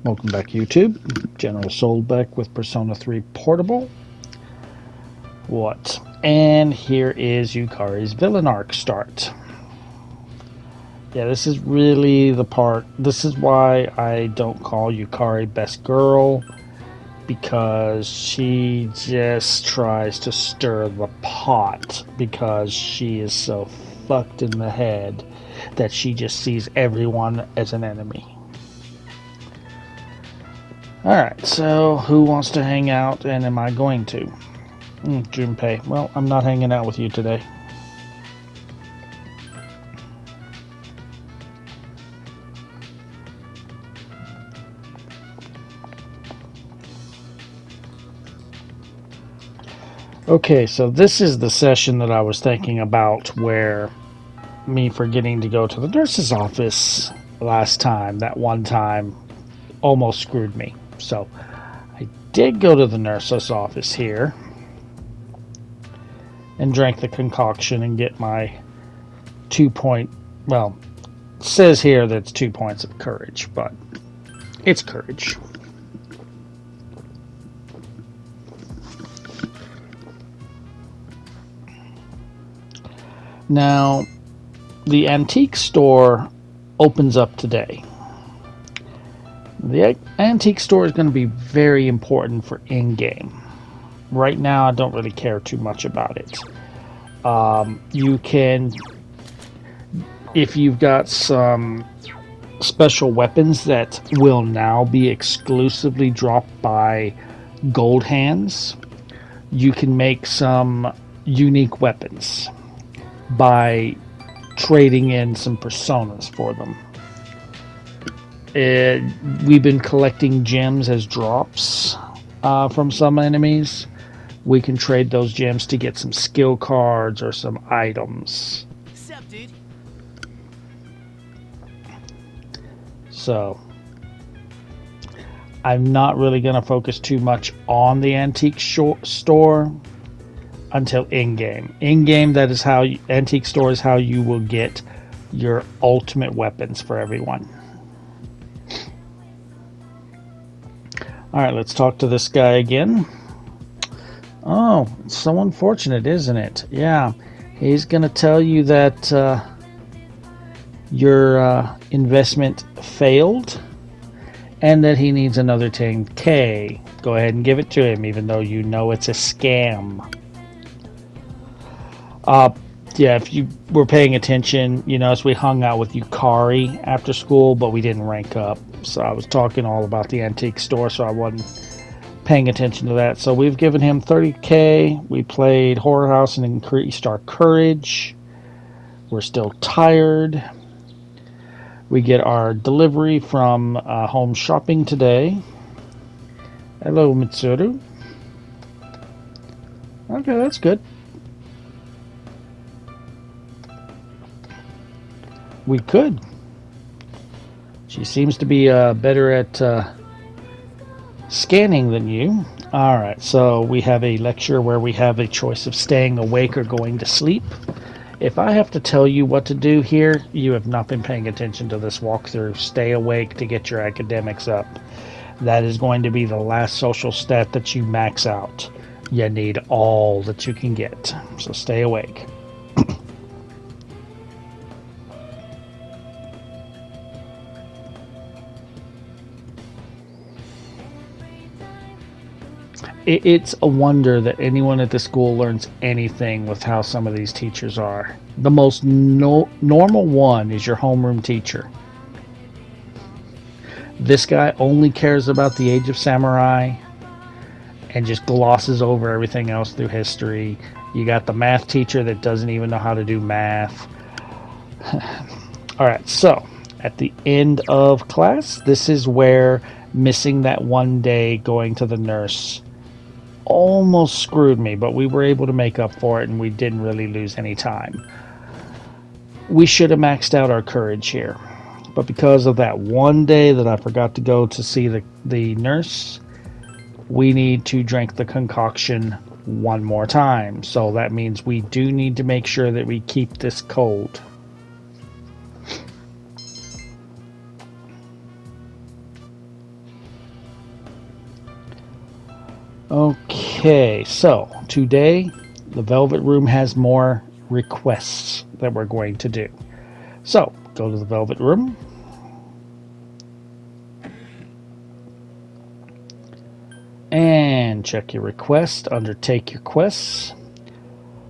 Welcome back, YouTube. General Soulbeck with Persona 3 Portable. What? And here is Yukari's villain arc start. Yeah, this is really the part. This is why I don't call Yukari best girl, because she just tries to stir the pot because she is so fucked in the head that she just sees everyone as an enemy. Alright, so who wants to hang out, and am I going to? Junpei. Well, I'm not hanging out with you today. Okay, so this is the session that I was thinking about where me forgetting to go to the nurse's office last time, that one time, almost screwed me. So I did go to the nurse's office here and drank the concoction and get my 2-point, well, it says here that it's 2 points of courage, but it's courage. Now, the antique store opens up today. The antique store is going to be very important for in-game. Right now, I don't really care too much about it. You can, if you've got some special weapons that will now be exclusively dropped by gold hands, you can make some unique weapons by trading in some personas for them. We've been collecting gems as drops from some enemies. We can trade those gems to get some skill cards or some items. Sup, dude? So I'm not really going to focus too much on the antique store until in-game. In-game, that is how antique store is how you will get your ultimate weapons for everyone. Alright, let's talk to this guy again. Oh, it's so unfortunate, isn't it? Yeah, he's going to tell you that your investment failed and that he needs another 10k. Go ahead and give it to him, even though you know it's a scam. Yeah, if you were paying attention, you notice we hung out with Yukari after school, but we didn't rank up. So I was talking all about the antique store, so I wasn't paying attention to that. So we've given him 30k. We played Horror House and increased our courage. We're still tired. We get our delivery from home shopping today. Hello, Mitsuru. Okay, that's good. We could. She seems to be better at scanning than you. Alright, so we have a lecture where we have a choice of staying awake or going to sleep. If I have to tell you what to do here, you have not been paying attention to this walkthrough. Stay awake to get your academics up. That is going to be the last social stat that you max out. You need all that you can get. So stay awake. It's a wonder that anyone at the school learns anything with how some of these teachers are. The most normal one is your homeroom teacher. This guy only cares about the Age of Samurai and just glosses over everything else through history. You got the math teacher that doesn't even know how to do math. Alright, so at the end of class, this is where missing that one day going to the nurse almost screwed me, but we were able to make up for it and we didn't really lose any time. We should have maxed out our courage here, but because of that one day that I forgot to go to see the nurse, we need to drink the concoction one more time. So that means we do need to make sure that we keep this cold. Okay, so today the Velvet Room has more requests that we're going to do. So go to the Velvet Room. And check your request, undertake your quests.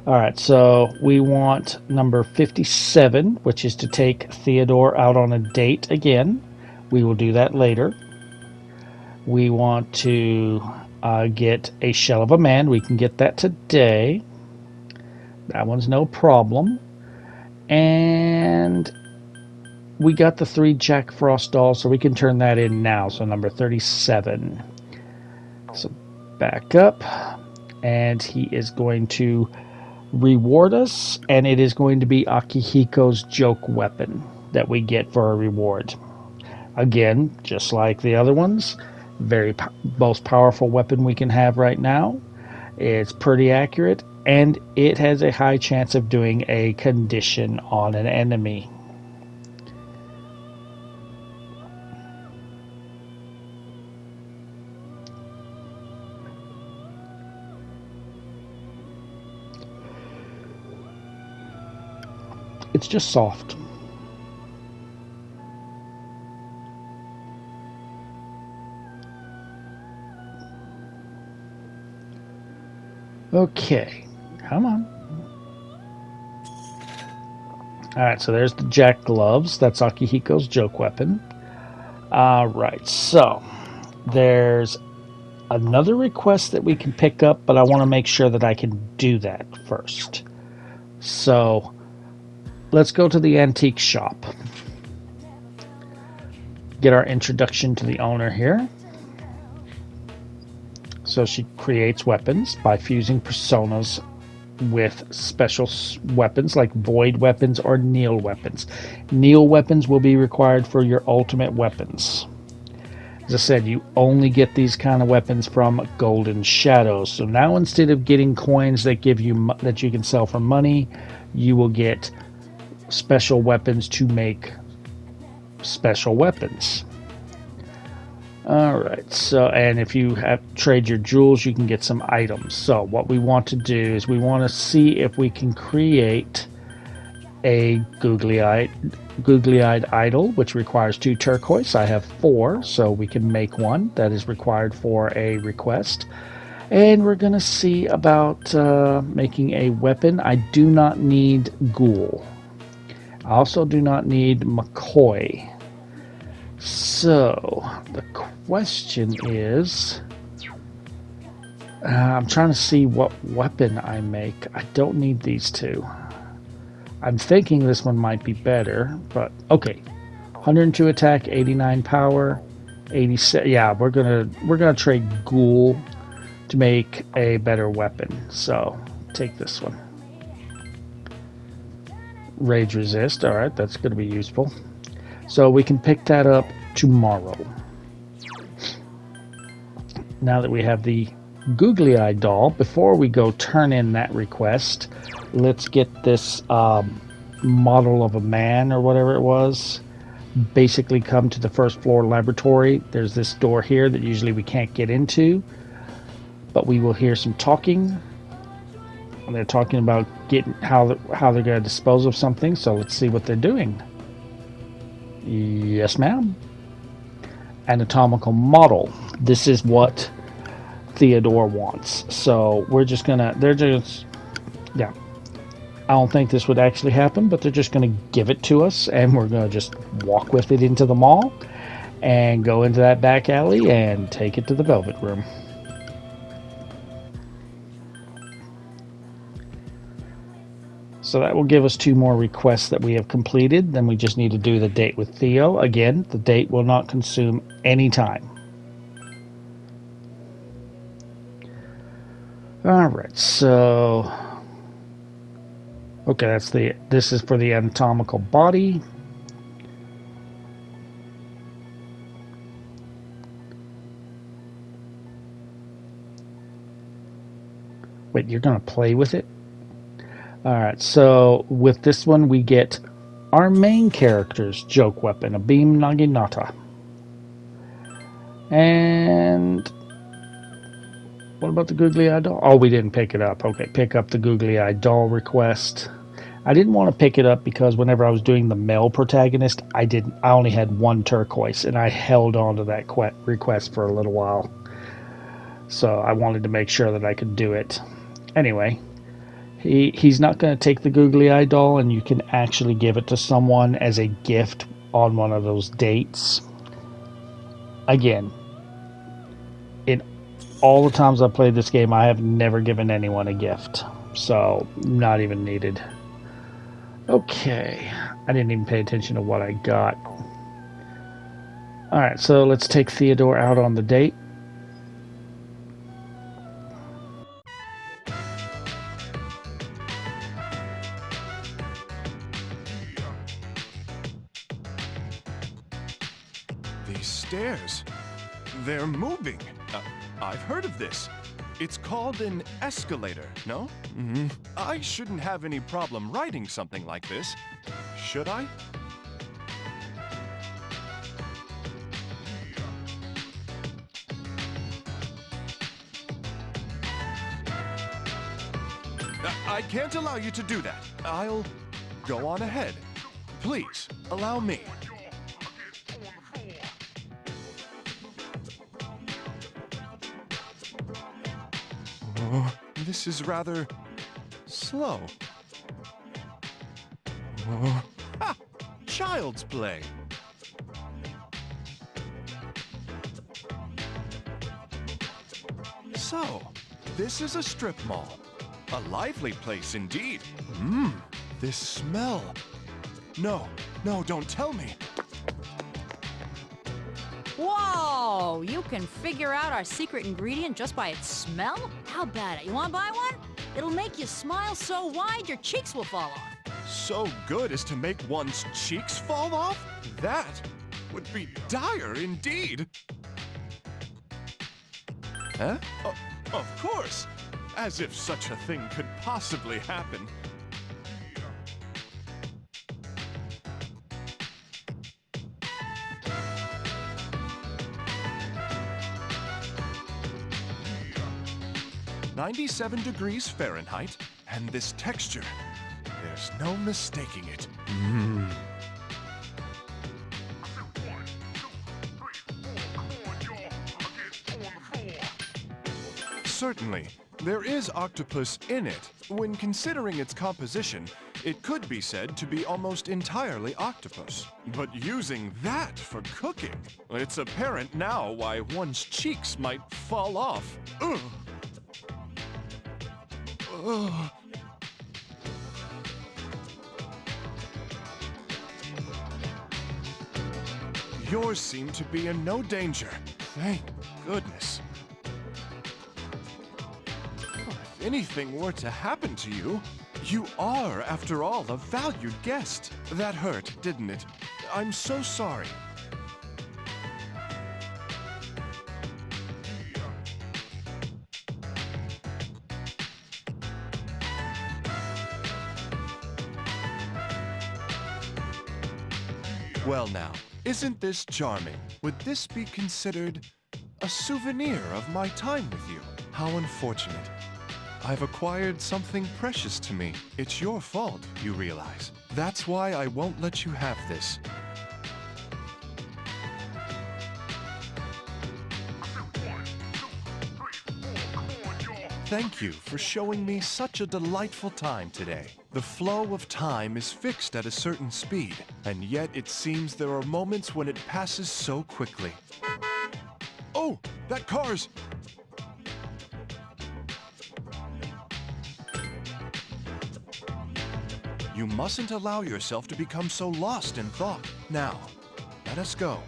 Alright, so we want number 57, which is to take Theodore out on a date again. We will do that later. We want to get a Shell of a Man. We can get that today. That one's no problem. And we got the 3 Jack Frost dolls, so we can turn that in now. So number 37. So back up, and he is going to reward us, and it is going to be Akihiko's joke weapon that we get for a reward. Again, just like the other ones, most powerful weapon we can have right now. It's pretty accurate, and it has a high chance of doing a condition on an enemy. It's just soft. Okay, come on. Alright, so there's the Jack gloves. That's Akihiko's joke weapon. Alright, so there's another request that we can pick up, but I want to make sure that I can do that first. So let's go to the antique shop. Get our introduction to the owner here. So she creates weapons by fusing personas with special weapons like void weapons or Neil weapons. Neil weapons will be required for your ultimate weapons. As I said, you only get these kind of weapons from Golden Shadows. So now instead of getting coins that give you that you can sell for money, you will get special weapons to make special weapons. Alright, so, and if you trade your jewels, you can get some items. So what we want to do is we want to see if we can create a googly-eyed idol, which requires 2 turquoise. I have 4, so we can make one that is required for a request. And we're going to see about making a weapon. I do not need Ghoul. I also do not need McCoy. So the question is, I'm trying to see what weapon I make. I don't need these 2. I'm thinking this one might be better, but okay. 102 attack, 89 power, 86. Yeah, we're gonna trade Ghoul to make a better weapon. So take this one. Rage resist. All right, that's gonna be useful. So we can pick that up tomorrow. Now that we have the Googly Eye doll, before we go turn in that request, let's get this model of a man or whatever it was. Basically come to the first floor laboratory. There's this door here that usually we can't get into, but we will hear some talking. And they're talking about how they're going to dispose of something, so let's see what they're doing. Yes, ma'am. Anatomical model. This is what Theodore wants. So we're just gonna, yeah. I don't think this would actually happen, but they're just gonna give it to us, and we're gonna just walk with it into the mall and go into that back alley and take it to the Velvet Room. So that will give us 2 more requests that we have completed. Then we just need to do the date with Theo. Again, the date will not consume any time. Alright, so... okay, this is for the anatomical body. Wait, you're going to play with it? Alright, so with this one we get our main character's joke weapon, a Beam Naginata. And What about the googly eye doll? Oh, we didn't pick it up. Okay, pick up the googly eye doll request. I didn't want to pick it up because whenever I was doing the male protagonist, I only had one turquoise, and I held on to that request for a little while. So I wanted to make sure that I could do it. Anyway, he's not going to take the googly eye doll, and you can actually give it to someone as a gift on one of those dates. Again, in all the times I've played this game, I have never given anyone a gift. So, not even needed. Okay, I didn't even pay attention to what I got. Alright, so let's take Theodore out on the date. These stairs, they're moving. I've heard of this. It's called an escalator, no? I shouldn't have any problem riding something like this, should I? I can't allow you to do that. I'll go on ahead. Please, allow me. Oh, this is rather slow. Oh. Ha! Child's play. So, this is a strip mall. A lively place indeed. This smell. No, don't tell me. Whoa! You can figure out our secret ingredient just by its smell? How about it? You want to buy one? It'll make you smile so wide your cheeks will fall off. So good as to make one's cheeks fall off? That would be dire indeed. Huh? Of course. As if such a thing could possibly happen. (97 Fahrenheit), and this texture, there's no mistaking it. Certainly, there is octopus in it. When considering its composition, it could be said to be almost entirely octopus. But using that for cooking, it's apparent now why one's cheeks might fall off. Ugh. Ugh. Yours seem to be in no danger. Thank goodness. If anything were to happen to you, you are, after all, a valued guest. That hurt, didn't it? I'm so sorry. Well now, isn't this charming? Would this be considered a souvenir of my time with you? How unfortunate. I've acquired something precious to me. It's your fault, you realize. That's why I won't let you have this. Thank you for showing me such a delightful time today. The flow of time is fixed at a certain speed, and yet it seems there are moments when it passes so quickly. Oh, that car's... You mustn't allow yourself to become so lost in thought. Now, let us go.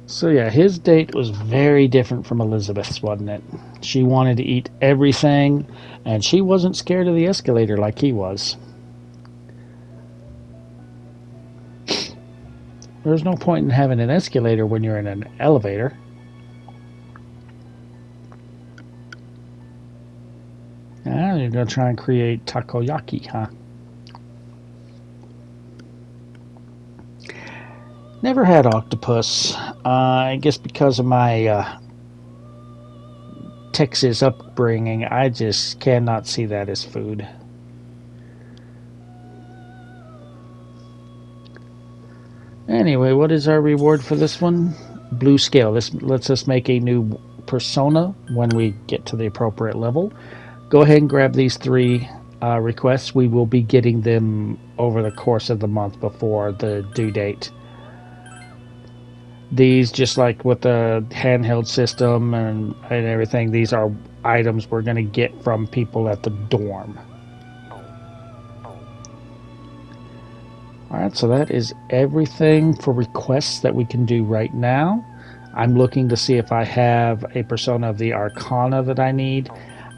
So yeah, his date was very different from Elizabeth's, wasn't it? She wanted to eat everything, and she wasn't scared of the escalator like he was. There's no point in having an escalator when you're in an elevator. Ah, you're going to try and create takoyaki, huh? Never had octopus. I guess because of my Texas upbringing, I just cannot see that as food. Anyway, what is our reward for this one? Blue scale. This lets us make a new persona when we get to the appropriate level. Go ahead and grab these 3 requests. We will be getting them over the course of the month before the due date. These, just like with the handheld system and everything, these are items we're going to get from people at the dorm. Alright, so that is everything for requests that we can do right now. I'm looking to see if I have a persona of the Arcana that I need.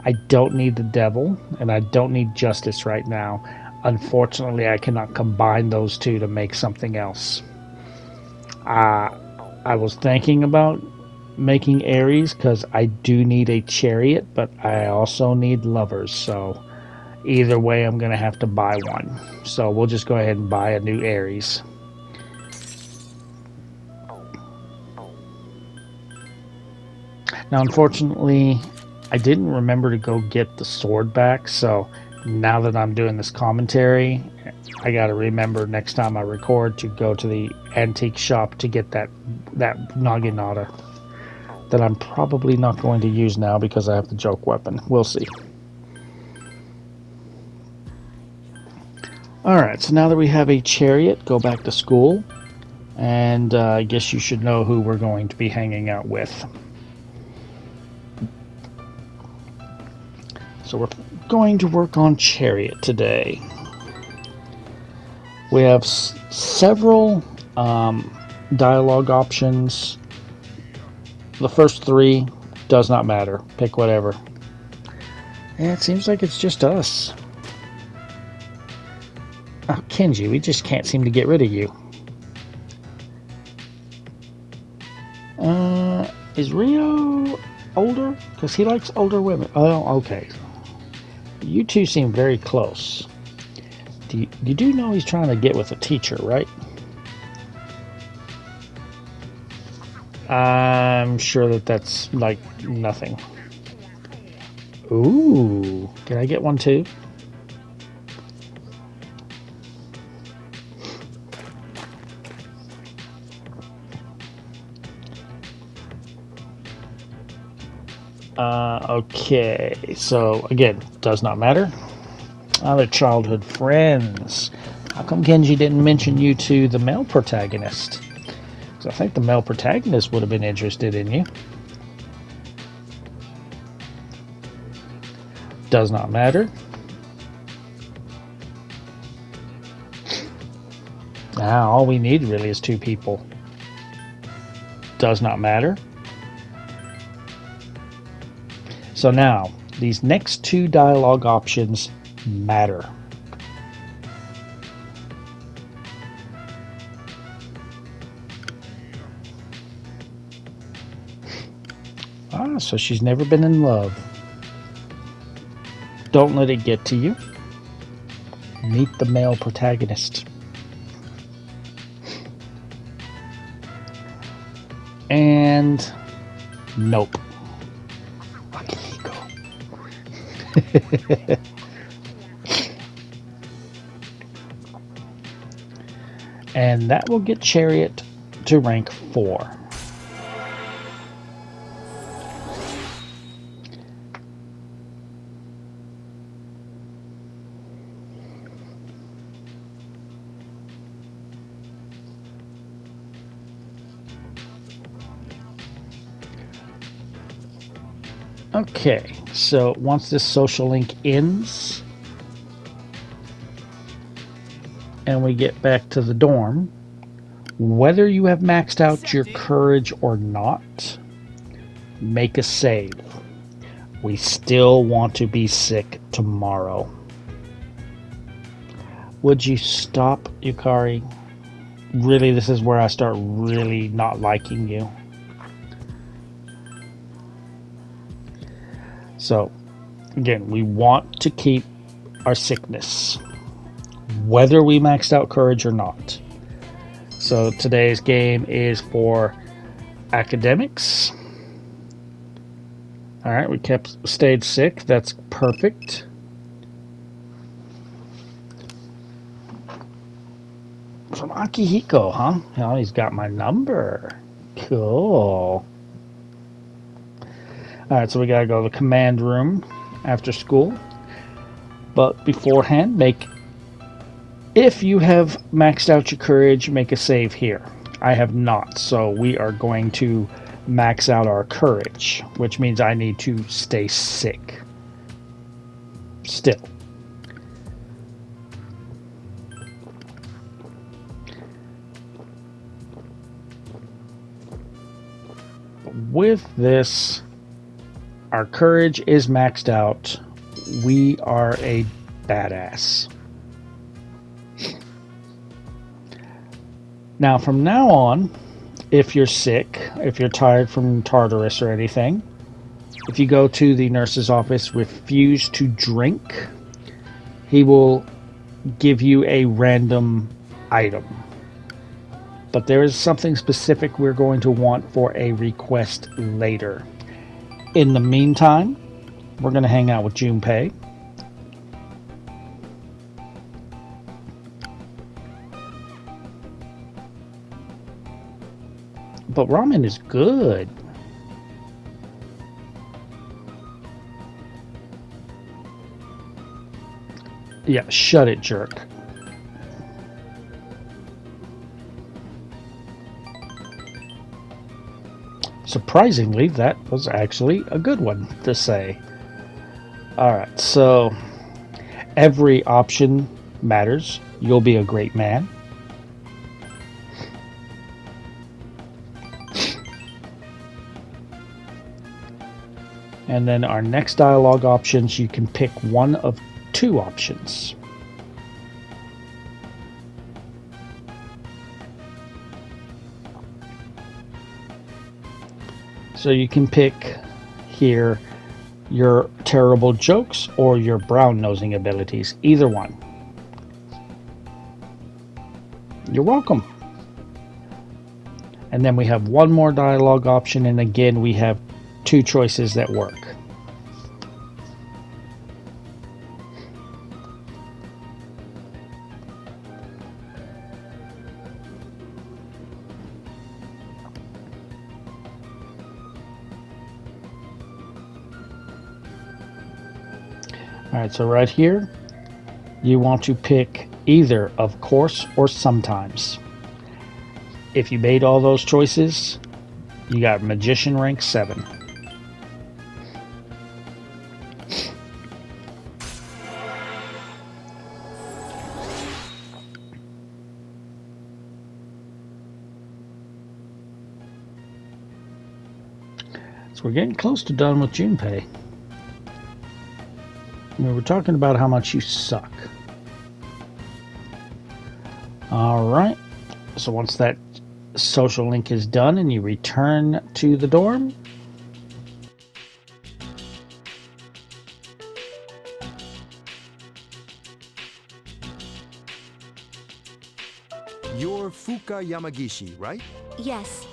I don't need the Devil, and I don't need Justice right now. Unfortunately, I cannot combine those two to make something else. I was thinking about making Aries because I do need a Chariot, but I also need Lovers, so either way I'm going to have to buy one. So we'll just go ahead and buy a new Aries. Now, unfortunately, I didn't remember to go get the sword back, so now that I'm doing this commentary, I gotta remember next time I record to go to the antique shop to get that Naginata that I'm probably not going to use now because I have the joke weapon. We'll see. Alright, so now that we have a Chariot, go back to school, and I guess you should know who we're going to be hanging out with. So we're going to work on Chariot today. We have several dialogue options. The first 3 does not matter. Pick whatever. Yeah, it seems like it's just us. Oh, Kenji, we just can't seem to get rid of you. Is Rio older? Because he likes older women. Oh, okay. You two seem very close. You do know he's trying to get with a teacher, right? I'm sure that's like nothing. Ooh, can I get one too? Okay, so again, does not matter. Other childhood friends. How come Genji didn't mention you to the male protagonist? Because I think the male protagonist would have been interested in you. Does not matter. Now, all we need really is 2 people. Does not matter. So now, these next 2 dialogue options matter. So she's never been in love. Don't let it get to you. Meet the male protagonist. And nope. And that will get Chariot to rank 4. Okay, so once this social link ends and we get back to the dorm, whether you have maxed out your courage or not, make a save. We still want to be sick tomorrow. Would you stop, Yukari? Really, this is where I start really not liking you. So, again, we want to keep our sickness, whether we maxed out courage or not. So today's game is for academics. All right, we stayed sick. That's perfect. From Akihiko, huh? Oh, he's got my number. Cool. All right, so we gotta go to the command room after school. But beforehand, if you have maxed out your courage, make a save here. I have not, so we are going to max out our courage, which means I need to stay sick. Still. With this, our courage is maxed out. We are a badass. Now, from now on, if you're sick, if you're tired from Tartarus or anything, if you go to the nurse's office, refuse to drink, he will give you a random item. But there is something specific we're going to want for a request later. In the meantime, we're going to hang out with Junpei. But ramen is good. Yeah, shut it, jerk. Surprisingly, that was actually a good one to say. Alright, so every option matters. You'll be a great man. And then our next dialogue options, you can pick one of two options. So you can pick here your terrible jokes or your brown-nosing abilities. Either one. You're welcome. And then we have one more dialogue option, and again we have two choices that work. Alright, so right here, you want to pick either of course or sometimes. If you made all those choices, you got Magician rank 7. So we're getting close to done with Junpei. We were talking about how much you suck. Alright, so once that social link is done and you return to the dorm, You're Fuka Yamagishi, right? Yes.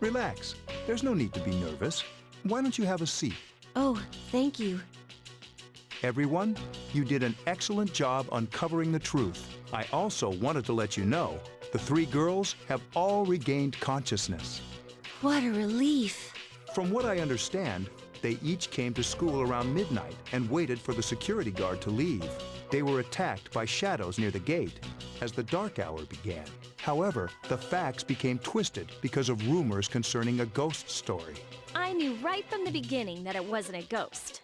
Relax. There's no need to be nervous. Why don't you have a seat? Oh, thank you. Everyone, you did an excellent job uncovering the truth. I also wanted to let you know the 3 girls have all regained consciousness. What a relief. From what I understand, they each came to school around midnight and waited for the security guard to leave. They were attacked by shadows near the gate as the dark hour began. However, the facts became twisted because of rumors concerning a ghost story. I knew right from the beginning that it wasn't a ghost.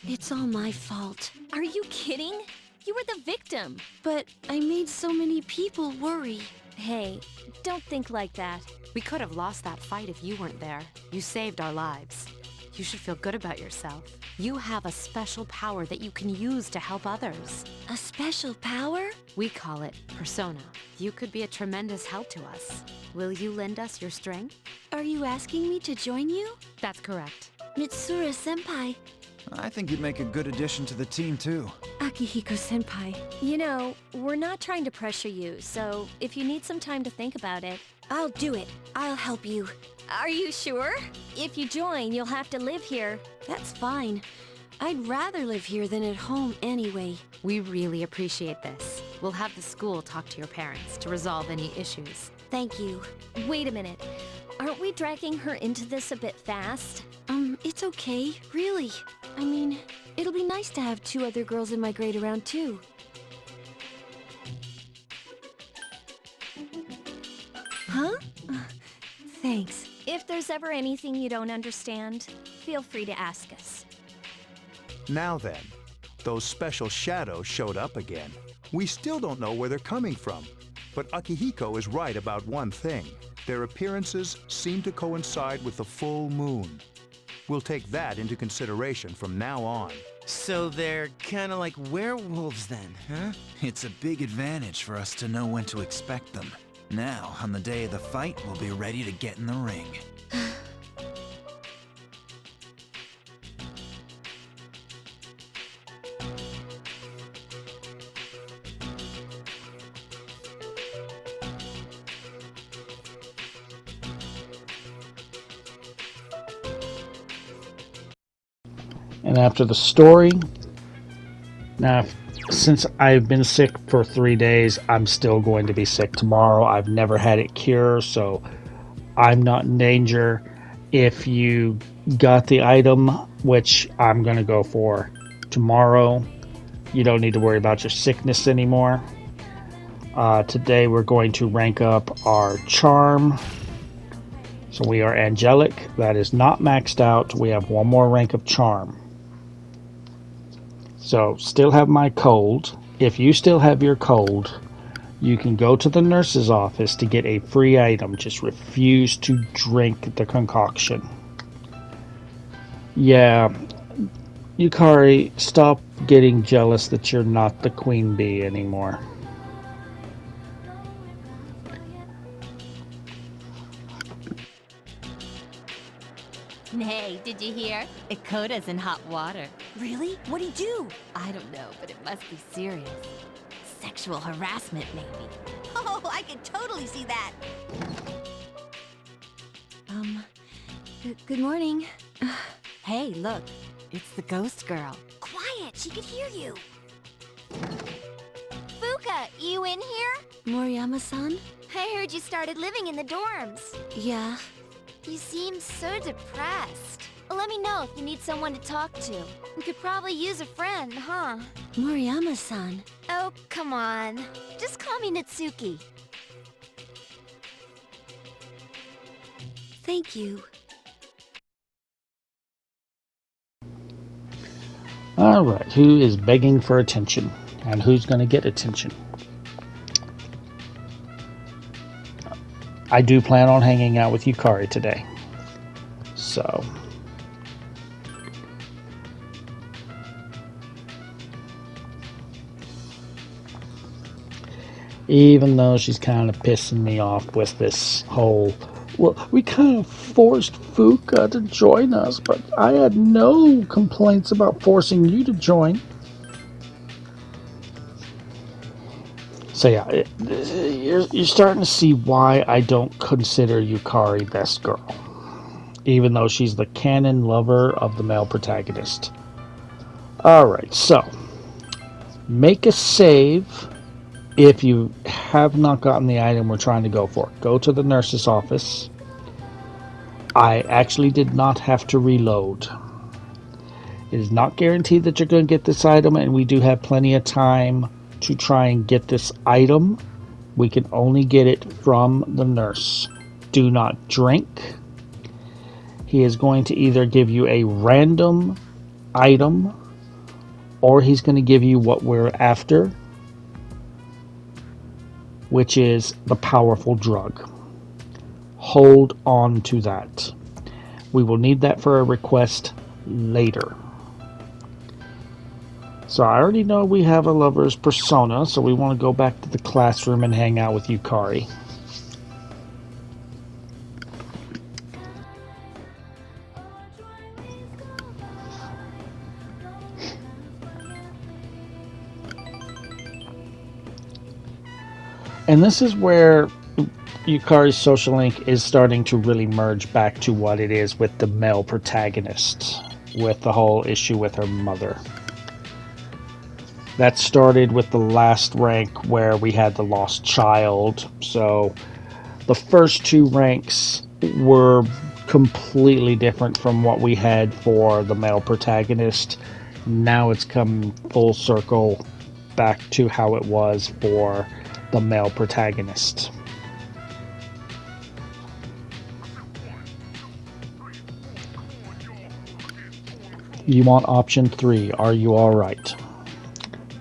It's all my fault. Are you kidding? You were the victim. But I made so many people worry. Hey, don't think like that. We could have lost that fight if you weren't there. You saved our lives. You should feel good about yourself. You have a special power that you can use to help others. A special power? We call it Persona. You could be a tremendous help to us. Will you lend us your strength? Are you asking me to join you? That's correct. Mitsura-senpai, I think you'd make a good addition to the team, too. Akihiko-senpai. You know, we're not trying to pressure you, so if you need some time to think about it... I'll do it. I'll help you. Are you sure? If you join, you'll have to live here. That's fine. I'd rather live here than at home anyway. We really appreciate this. We'll have the school talk to your parents to resolve any issues. Thank you. Wait a minute. Aren't we dragging her into this a bit fast? It's okay, really. I mean, it'll be nice to have 2 other girls in my grade around too. Huh? Thanks. If there's ever anything you don't understand, feel free to ask us. Now then, those special shadows showed up again. We still don't know where they're coming from. But Akihiko is right about one thing. Their appearances seem to coincide with the full moon. We'll take that into consideration from now on. So they're kinda like werewolves then, huh? It's a big advantage for us to know when to expect them. Now, on the day of the fight, we'll be ready to get in the ring. And after the story, now, since I've been sick for 3 days, I'm still going to be sick tomorrow. I've never had it cure, so I'm not in danger. If you got the item, which I'm going to go for tomorrow, you don't need to worry about your sickness anymore. Today we're going to rank up our charm. So we are angelic. That is not maxed out. We have one more rank of charm. So, still have my cold. If you still have your cold, you can go to the nurse's office to get a free item. Just refuse to drink the concoction. Yeah, Yukari, stop getting jealous that you're not the queen bee anymore. Hey, did you hear? Ikota's in hot water. Really? What'd he do? I don't know, but it must be serious. Sexual harassment, maybe. Oh, I can totally see that. Good morning. Hey, look. It's the ghost girl. Quiet, she could hear you. Fuka, you in here? Moriyama-san? I heard you started living in the dorms. Yeah. You seem so depressed. Let me know if you need someone to talk to. You could probably use a friend, huh? Moriyama-san. Oh, come on. Just call me Natsuki. Thank you. Alright, who is begging for attention? And who's going to get attention? I do plan on hanging out with Yukari today. So. Even though she's kind of pissing me off with this whole, well, we kind of forced Fuka to join us, but I had no complaints about forcing you to join. So yeah, you're starting to see why I don't consider Yukari best girl. Even though she's the canon lover of the male protagonist. Alright, so. Make a save if you have not gotten the item we're trying to go for. Go to the nurse's office. I actually did not have to reload. It is not guaranteed that you're going to get this item, and we do have plenty of time to try and get this item. We can only get it from the nurse. Do not drink. He is going to either give you a random item, or he's going to give you what we're after, which is the powerful drug. Hold on to that. We will need that for a request later. So I already know we have a lover's persona, so we want to go back to the classroom and hang out with Yukari. And this is where Yukari's social link is starting to really merge back to what it is with the male protagonist, with the whole issue with her mother. That started with the last rank where we had the lost child. So the first two ranks were completely different from what we had for the male protagonist. Now it's come full circle back to how it was for the male protagonist. You want option 3, are you alright?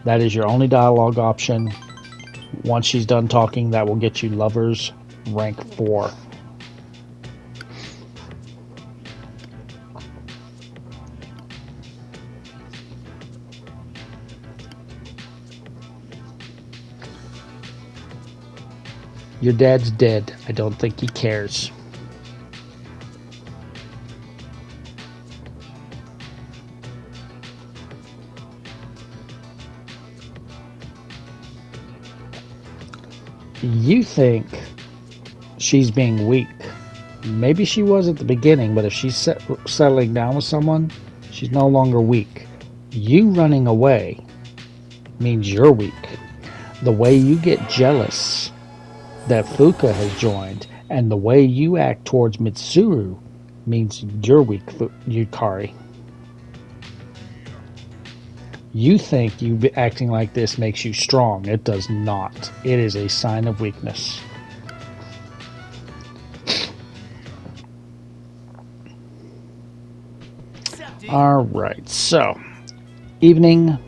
That is your only dialogue option. Once she's done talking, that will get you lovers rank 4. Your dad's dead. I don't think he cares. You think she's being weak. Maybe she was at the beginning, but if she's settling down with someone, she's no longer weak. You running away means you're weak. The way you get jealous that Fuka has joined, and the way you act towards Mitsuru means you're weak, Yukari. You think you acting like this makes you strong. It does not. It is a sign of weakness. Alright, so evening.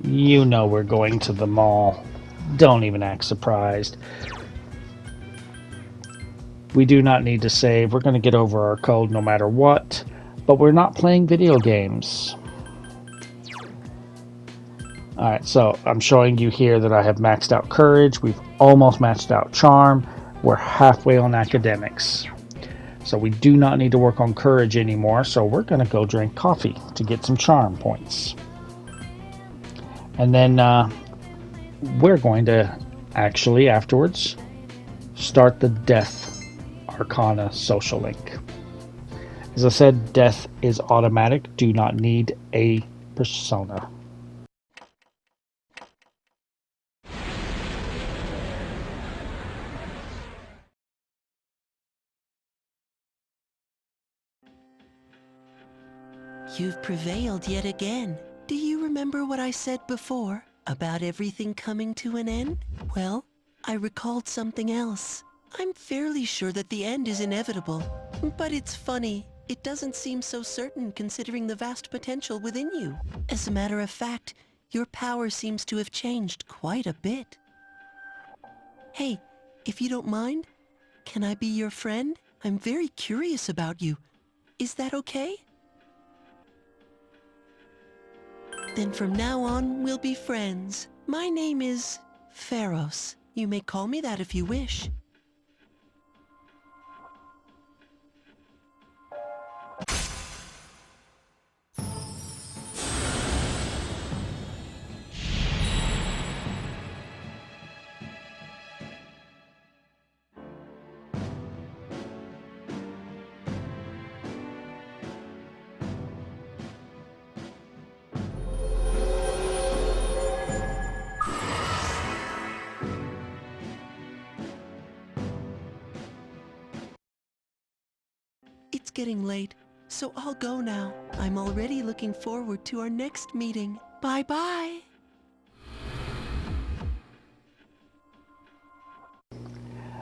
You know we're going to the mall. Don't even act surprised. We do not need to save. We're going to get over our code no matter what. But we're not playing video games. Alright, so I'm showing you here that I have maxed out Courage. We've almost maxed out Charm. We're halfway on Academics. So we do not need to work on Courage anymore. So we're going to go drink coffee to get some Charm points. And then we're going to actually afterwards start the Death Arcana social link. As I said, death is automatic. Do not need a persona. You've prevailed yet again. Do you remember what I said before about everything coming to an end? Well, I recalled something else. I'm fairly sure that the end is inevitable. But it's funny. It doesn't seem so certain considering the vast potential within you. As a matter of fact, your power seems to have changed quite a bit. Hey, if you don't mind, can I be your friend? I'm very curious about you. Is that okay? Then from now on, we'll be friends. My name is Pharos. You may call me that if you wish. It's getting late, so I'll go now. I'm already looking forward to our next meeting. Bye-bye!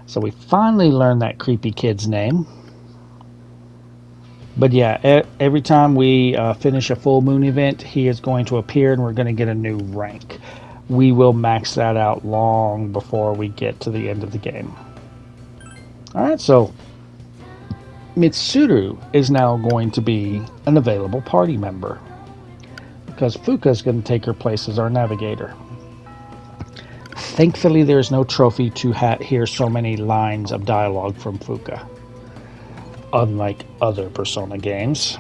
So we finally learned that creepy kid's name. But yeah, every time we finish a full moon event, he is going to appear and we're going to get a new rank. We will max that out long before we get to the end of the game. Alright, so Mitsuru is now going to be an available party member because Fuka is going to take her place as our navigator. Thankfully, there's no trophy to hear so many lines of dialogue from Fuka, unlike other Persona games.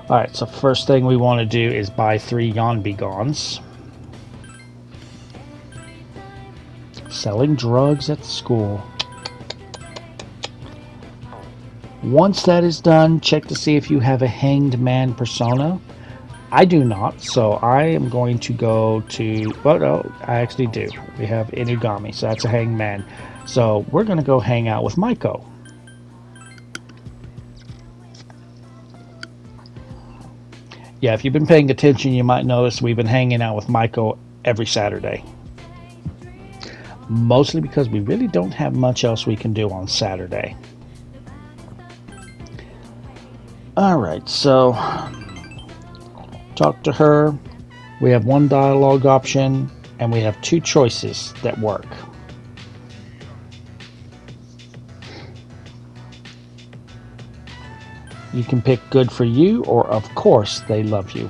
Alright, so first thing we want to do is buy 3 Yon Begons. Selling drugs at the school. Once that is done, check to see if you have a hanged man persona. I do not, so I am going to go to... Well, no, I actually do. We have Inugami, so that's a hanged man. So we're going to go hang out with Maiko. Yeah, if you've been paying attention, you might notice we've been hanging out with Maiko every Saturday. Mostly because we really don't have much else we can do on Saturday. Alright, so talk to her. We have one dialogue option, and we have two choices that work. You can pick good for you, or of course they love you.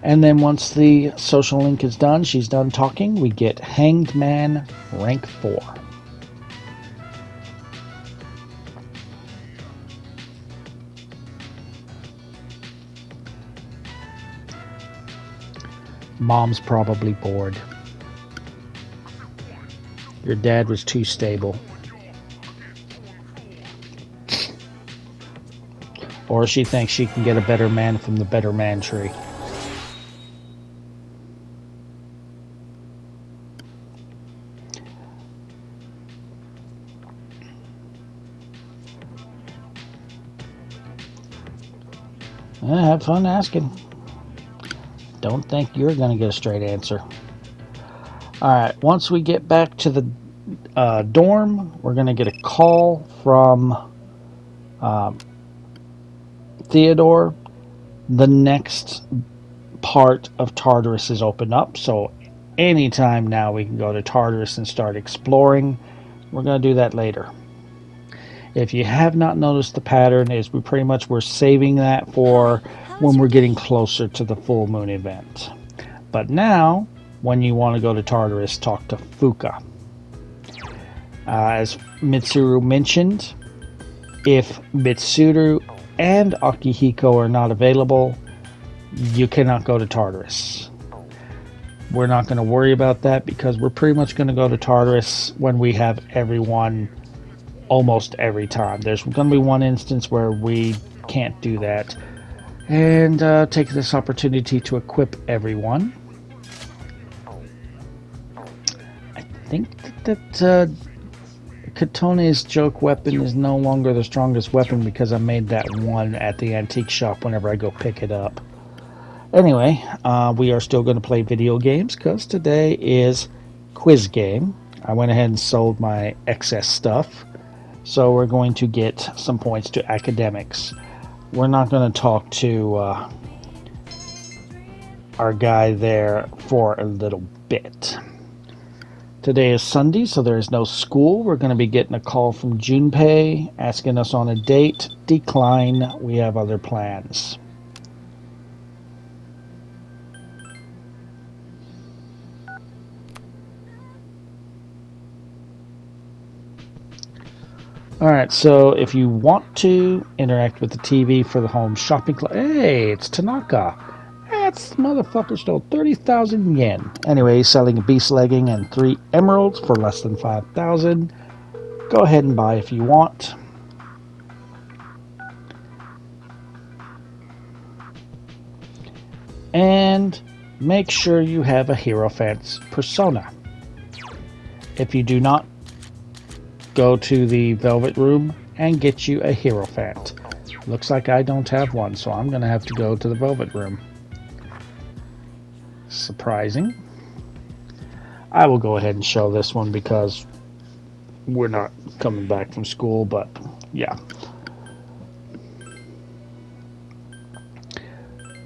And then once the social link is done, she's done talking, we get Hanged Man rank 4. Mom's probably bored. Your dad was too stable. Or she thinks she can get a better man from the better man tree. Have fun asking. Don't think you're going to get a straight answer. Alright, once we get back to the dorm, we're going to get a call from Theodore. The next part of Tartarus is open up, so anytime now we can go to Tartarus and start exploring. We're going to do that later. If you have not noticed, the pattern is we're saving that for when we're getting closer to the full moon event. But now, when you want to go to Tartarus, talk to Fuka. As Mitsuru mentioned, if Mitsuru and Akihiko are not available, you cannot go to Tartarus. We're not going to worry about that because we're pretty much going to go to Tartarus when we have everyone almost every time. There's going to be one instance where we can't do that. And take this opportunity to equip everyone. I think that Katone's joke weapon is no longer the strongest weapon because I made that one at the antique shop whenever I go pick it up. Anyway, we are still going to play video games because today is quiz game. I went ahead and sold my excess stuff. So we're going to get some points to academics. We're not going to talk to our guy there for a little bit. Today is Sunday, so there is no school. We're going to be getting a call from Junpei asking us on a date. Decline. We have other plans. Alright, so if you want to interact with the TV for the home shopping club... Hey, it's Tanaka. That motherfucker stole 30,000 yen. Anyway, he's selling a beast legging and 3 emeralds for less than 5,000. Go ahead and buy if you want. And make sure you have a Hierophant's persona. If you do not, go to the Velvet Room and get you a Hierophant. Looks like I don't have one, so I'm going to have to go to the Velvet Room. Surprising. I will go ahead and show this one because we're not coming back from school, but yeah.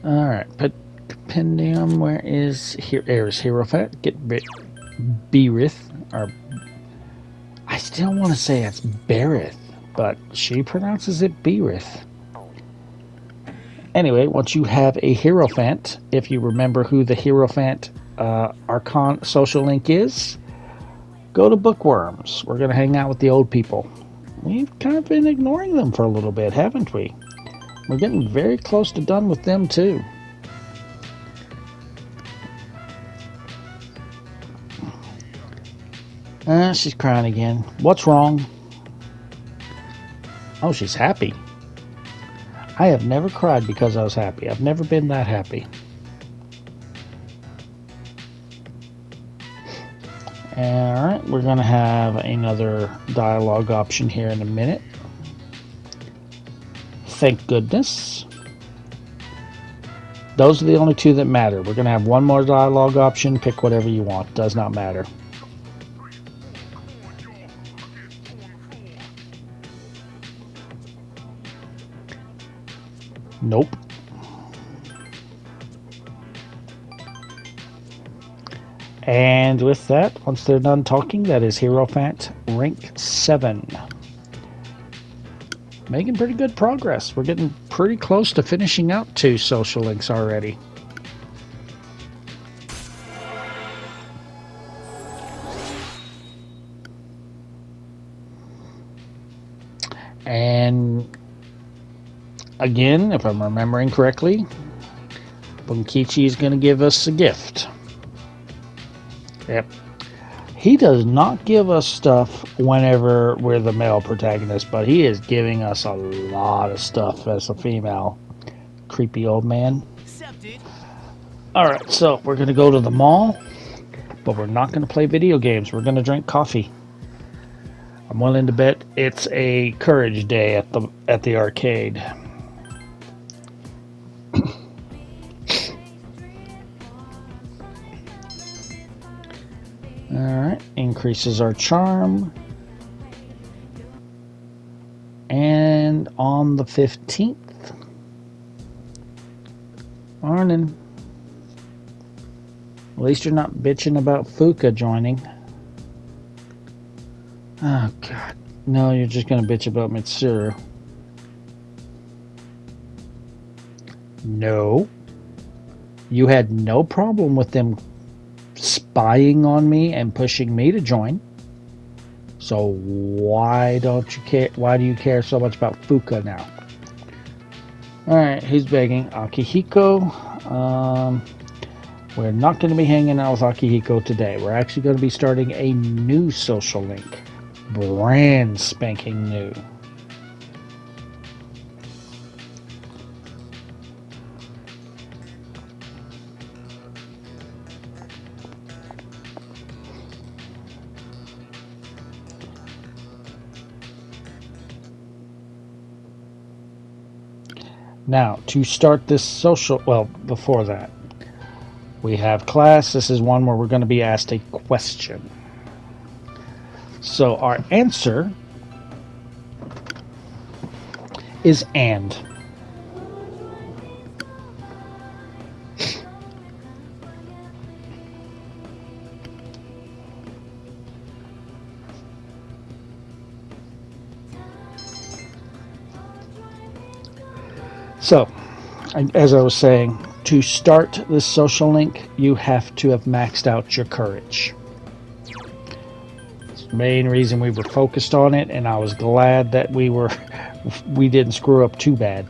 Alright, Compendium, where is here? There's Hierophant. Get Berith, or I still want to say it's Berith, but she pronounces it Berith. Anyway, once you have a Hierophant, if you remember who the Hierophant Archon social link is, go to Bookworms. We're going to hang out with the old people. We've kind of been ignoring them for a little bit, haven't we? We're getting very close to done with them, too. She's crying again. What's wrong? Oh, she's happy. I have never cried because I was happy. I've never been that happy. Alright, we're going to have another dialogue option here in a minute. Thank goodness. Those are the only two that matter. We're going to have one more dialogue option. Pick whatever you want. Does not matter. Nope. And with that, once they're done talking, that is Hierophant rank 7. Making pretty good progress. We're getting pretty close to finishing out 2 social links already. And again, if I'm remembering correctly, Bunkichi is going to give us a gift. Yep. He does not give us stuff whenever we're the male protagonist, but he is giving us a lot of stuff as a female. Creepy old man. Alright, so we're going to go to the mall, but we're not going to play video games. We're going to drink coffee. I'm willing to bet it's a courage day at the arcade. Alright, increases our charm. And on the 15th. Morning. At least you're not bitching about Fuka joining. Oh god. No, you're just gonna bitch about Mitsuru. No. You had no problem with them spying on me and pushing me to join. So why don't you care? Why do you care so much about Fuka now? Alright, who's begging? Akihiko. We're not going to be hanging out with Akihiko today. We're actually going to be starting a new social link. Brand spanking new. Now, to start this social, well, before that, we have class. This is one where we're going to be asked a question. So our answer is and. So, as I was saying, to start this social link, you have to have maxed out your courage. It's the main reason we were focused on it, and I was glad that we didn't screw up too bad.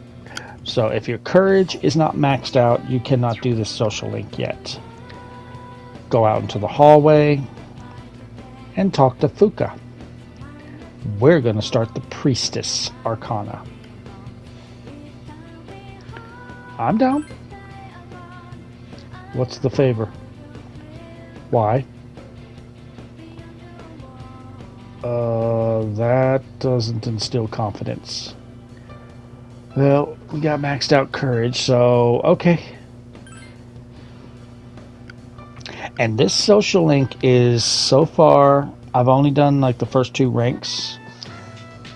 So if your courage is not maxed out, you cannot do this social link yet. Go out into the hallway and talk to Fuka. We're going to start the Priestess Arcana. I'm down. What's the favor? Why? That doesn't instill confidence. Well, we got maxed out courage, so okay. And this social link is, so far, I've only done like the first 2 ranks.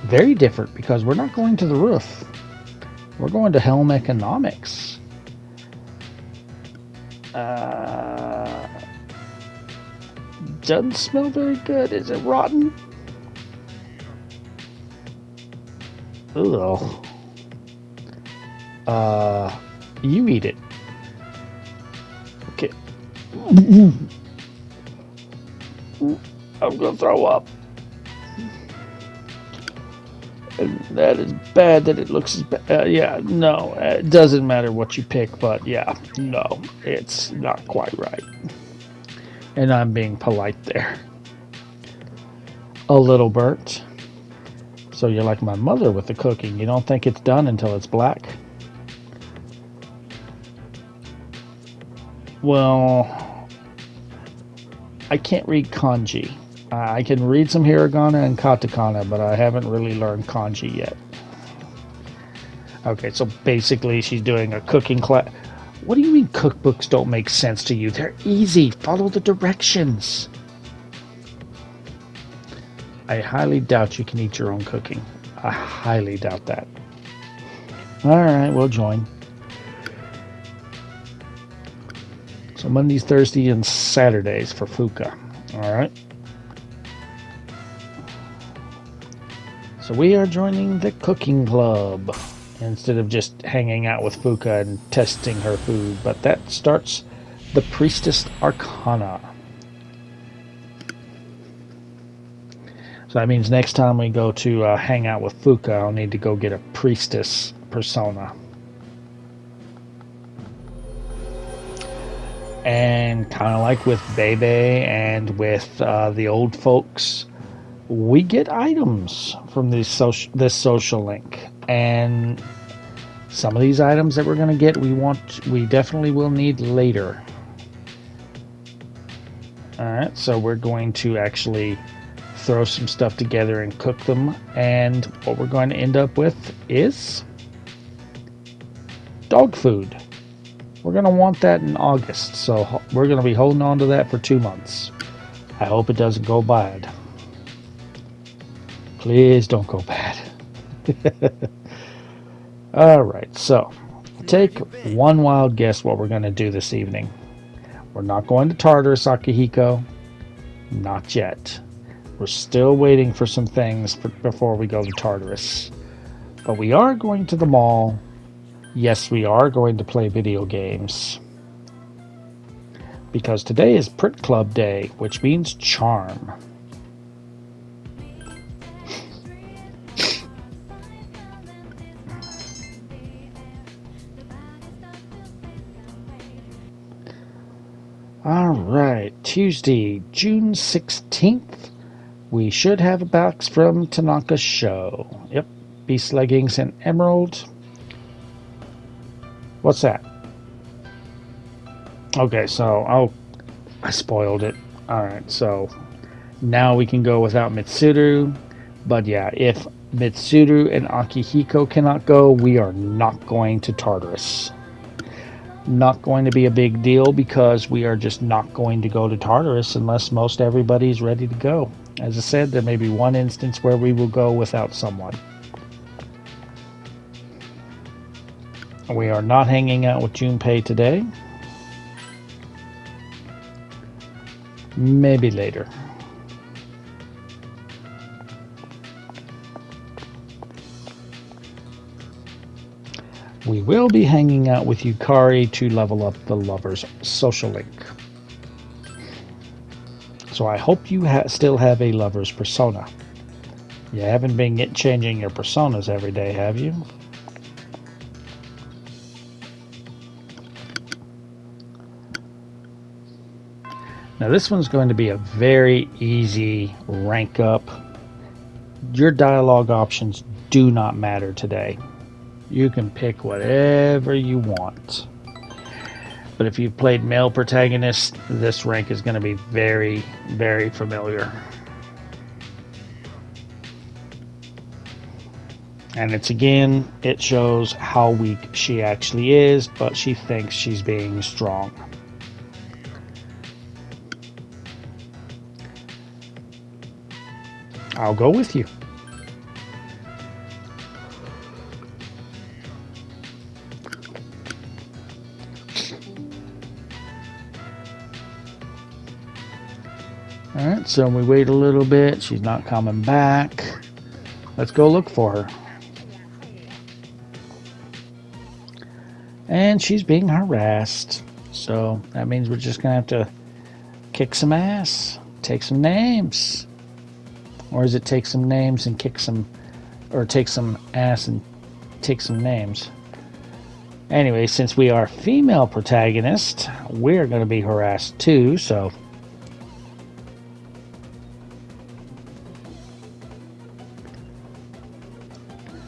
Very different because we're not going to the roof. We're going to Helm Economics. Doesn't smell very good. Is it rotten? Ugh. You eat it. Okay. I'm gonna throw up. And that is bad that it looks as bad. Yeah, no, it doesn't matter what you pick, but yeah, no, it's not quite right. And I'm being polite there. a little burnt. So you're like my mother with the cooking. You don't think it's done until it's black? Well, I can't read kanji. I can read some hiragana and katakana, but I haven't really learned kanji yet. Okay, so basically she's doing a cooking class. What do you mean cookbooks don't make sense to you? They're easy. Follow the directions. I highly doubt you can eat your own cooking. I highly doubt that. Alright, we'll join. So Mondays, Thursdays, and Saturdays for Fuka. Alright. So we are joining the cooking club instead of just hanging out with Fuka and testing her food. But that starts the Priestess Arcana. So that means next time we go to hang out with Fuka, I'll need to go get a Priestess persona. And kind of like with Bebe and with the old folks, we get items from this social link. And some of these items that we're going to get, we definitely will need later. Alright, so we're going to actually throw some stuff together and cook them. And what we're going to end up with is dog food. We're going to want that in August, so we're going to be holding on to that for 2 months. I hope it doesn't go bad. Please don't go bad. Alright, so take one wild guess what we're going to do this evening. We're not going to Tartarus, Akihiko. Not yet. We're still waiting for some things before we go to Tartarus. But we are going to the mall. Yes, we are going to play video games. Because today is Pritt Club Day, which means charm. Alright, Tuesday, June 16th. We should have a box from Tanaka Show. Yep, Beast Leggings and Emerald. What's that? Okay, so I spoiled it. Alright, so now we can go without Mitsuru. But yeah, if Mitsuru and Akihiko cannot go, we are not going to Tartarus. Not going to be a big deal because we are just not going to go to Tartarus unless most everybody's ready to go. As I said, there may be one instance where we will go without someone. We are not hanging out with Junpei today. Maybe later. We will be hanging out with Yukari to level up the Lovers social link. So I hope you still have a Lovers persona. You haven't been changing your personas every day, have you? Now this one's going to be a very easy rank up. Your dialogue options do not matter today. You can pick whatever you want. But if you've played male protagonists, this rank is going to be very, very familiar. And it shows how weak she actually is, but she thinks she's being strong. I'll go with you. Alright, so we wait a little bit. She's not coming back. Let's go look for her. And she's being harassed. So that means we're just going to have to kick some ass. Take some names. Or is it take some names and kick some... Or take some ass and take some names? Anyway, since we are female protagonists, we're going to be harassed too, so...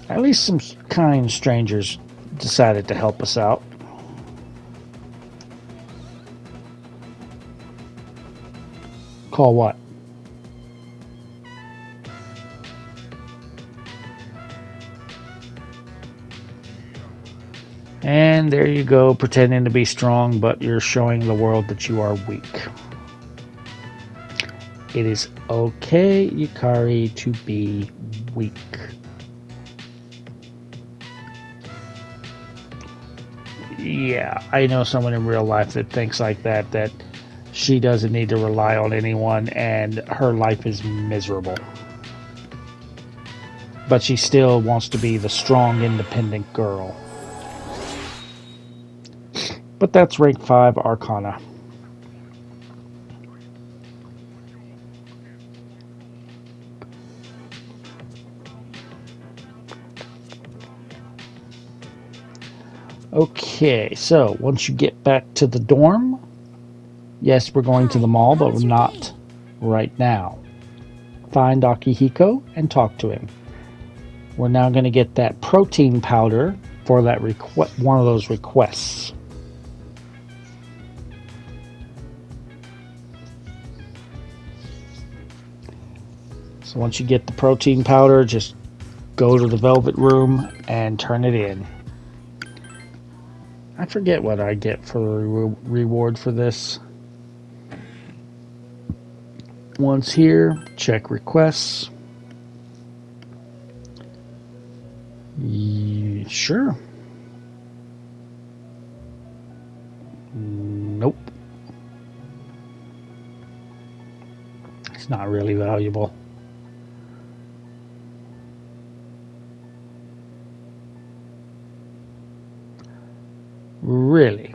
At least some kind strangers decided to help us out. Call what? And there you go, pretending to be strong, but you're showing the world that you are weak. It is okay, Yukari, to be weak. Yeah, I know someone in real life that thinks like that, that she doesn't need to rely on anyone and her life is miserable. But she still wants to be the strong, independent girl. But that's rank 5 Arcana. Okay, so once you get back to the dorm, yes, we're going to the mall, but we're not right now. Find Akihiko and talk to him. We're now going to get that protein powder for that one of those requests. So once you get the protein powder, just go to the Velvet Room and turn it in. I forget what I get for the reward for this. Once here, check requests. Sure. Nope. It's not really valuable. Really?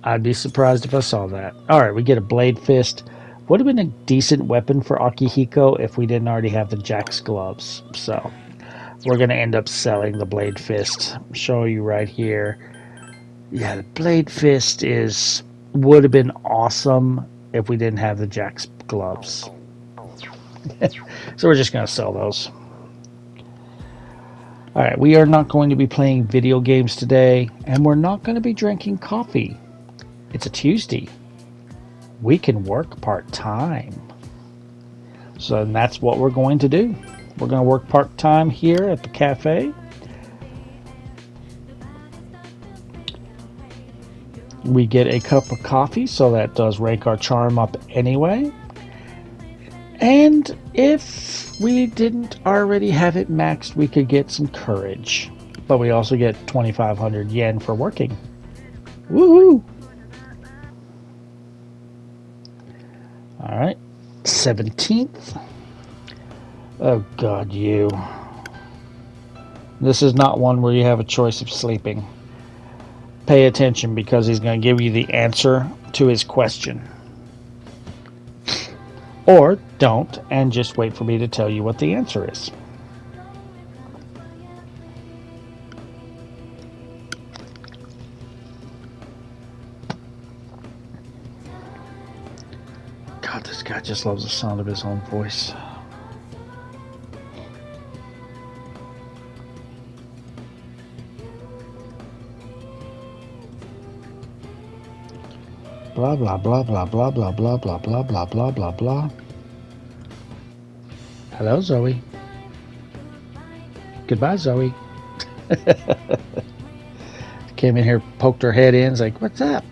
I'd be surprised if I saw that. Alright, we get a Blade Fist. Would have been a decent weapon for Akihiko if we didn't already have the Jack's gloves. So, we're going to end up selling the Blade Fist. I'll show you right here. Yeah, the Blade Fist would have been awesome if we didn't have the Jack's gloves. So we're just going to sell those. Alright, we are not going to be playing video games today, and we're not going to be drinking coffee. It's a Tuesday. We can work part-time. So that's what we're going to do. We're going to work part-time here at the cafe. We get a cup of coffee, so that does rank our charm up anyway. And if we didn't already have it maxed, we could get some courage. But we also get 2,500 yen for working. Woohoo! Alright, 17th. Oh god, you. This is not one where you have a choice of sleeping. Pay attention because he's going to give you the answer to his question. Or don't, and just wait for me to tell you what the answer is. God, this guy just loves the sound of his own voice. Blah blah blah blah blah blah blah blah blah blah blah blah blah. Hello, Zoe. Goodbye, Zoe. Came in here, poked her head in, like, "What's up?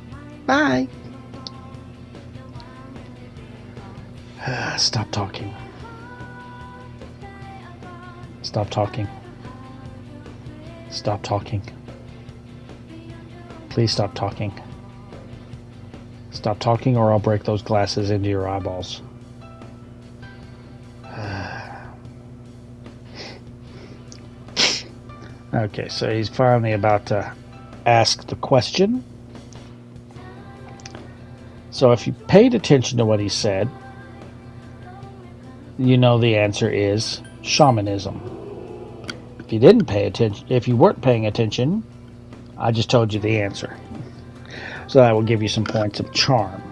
Bye." Stop talking. Stop talking. Stop talking. Please stop talking. Stop talking or I'll break those glasses into your eyeballs. Okay, so he's finally about to ask the question. So if you paid attention to what he said, you know the answer is shamanism. If you didn't pay attention, if you weren't paying attention, I just told you the answer. So that will give you some points of charm.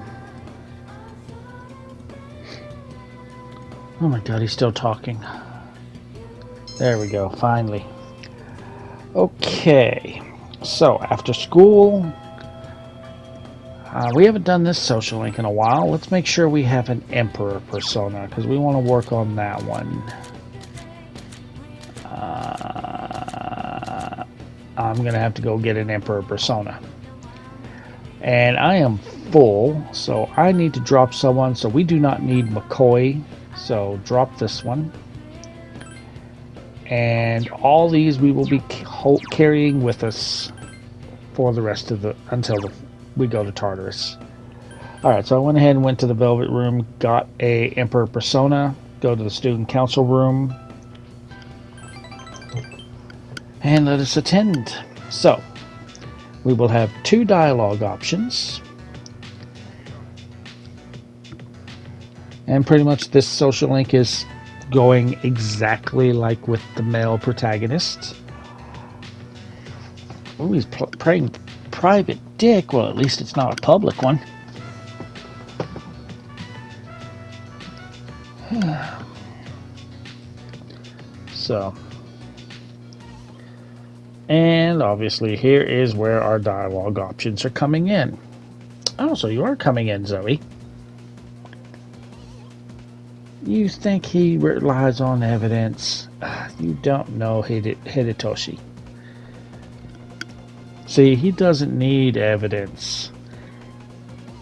Oh my god, he's still talking. There we go, finally. Okay, so after school, we haven't done this social link in a while. Let's make sure we have an Emperor persona, because we want to work on that one. I'm going to have to go get an Emperor persona. And I am full, so I need to drop someone. So we do not need McCoy, so drop this one. And all these we will be carrying with us for the rest of until we go to Tartarus. Alright, so I went ahead and went to the Velvet Room, got a Emperor persona, go to the Student Council Room, and let us attend. So, we will have 2 dialogue options. And pretty much this social link is going exactly like with the male protagonist. Oh, he's playing private dick. Well, at least it's not a public one. So, and obviously here is where our dialogue options are coming in. Oh, so you are coming in, Zoe. You think he relies on evidence? You don't know Hidetoshi. See, he doesn't need evidence.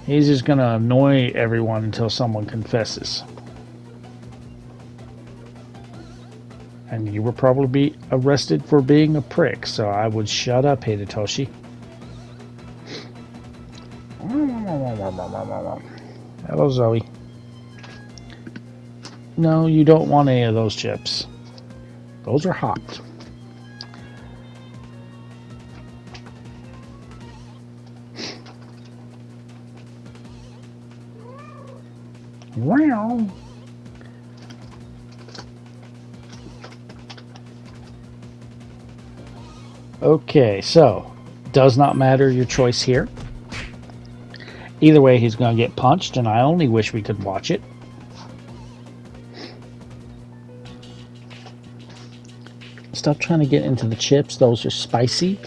He's just gonna annoy everyone until someone confesses. And you will probably be arrested for being a prick, so I would shut up, Hidetoshi. Hello, Zoe. No, you don't want any of those chips. Those are hot. Wow. Okay, so does not matter your choice here. Either way, he's going to get punched, and I only wish we could watch it. Stop trying to get into the chips. Those are spicy.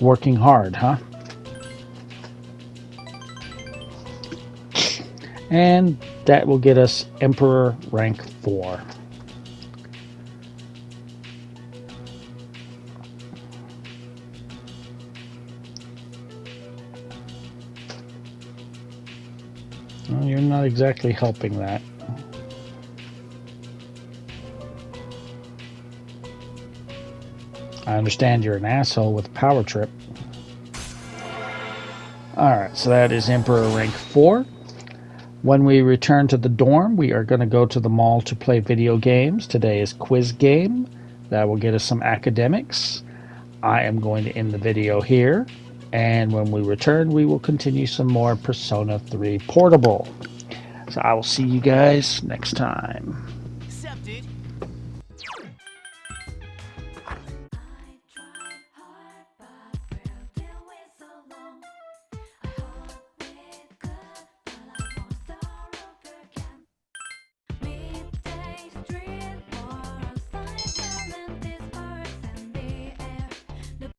Working hard, huh? And that will get us Emperor rank 4. Well, you're not exactly helping that. I understand you're an asshole with a power trip. Alright, so that is Emperor rank 4. When we return to the dorm, we are going to go to the mall to play video games. Today is quiz game. That will get us some academics. I am going to end the video here. And when we return, we will continue some more Persona 3 Portable. So I will see you guys next time.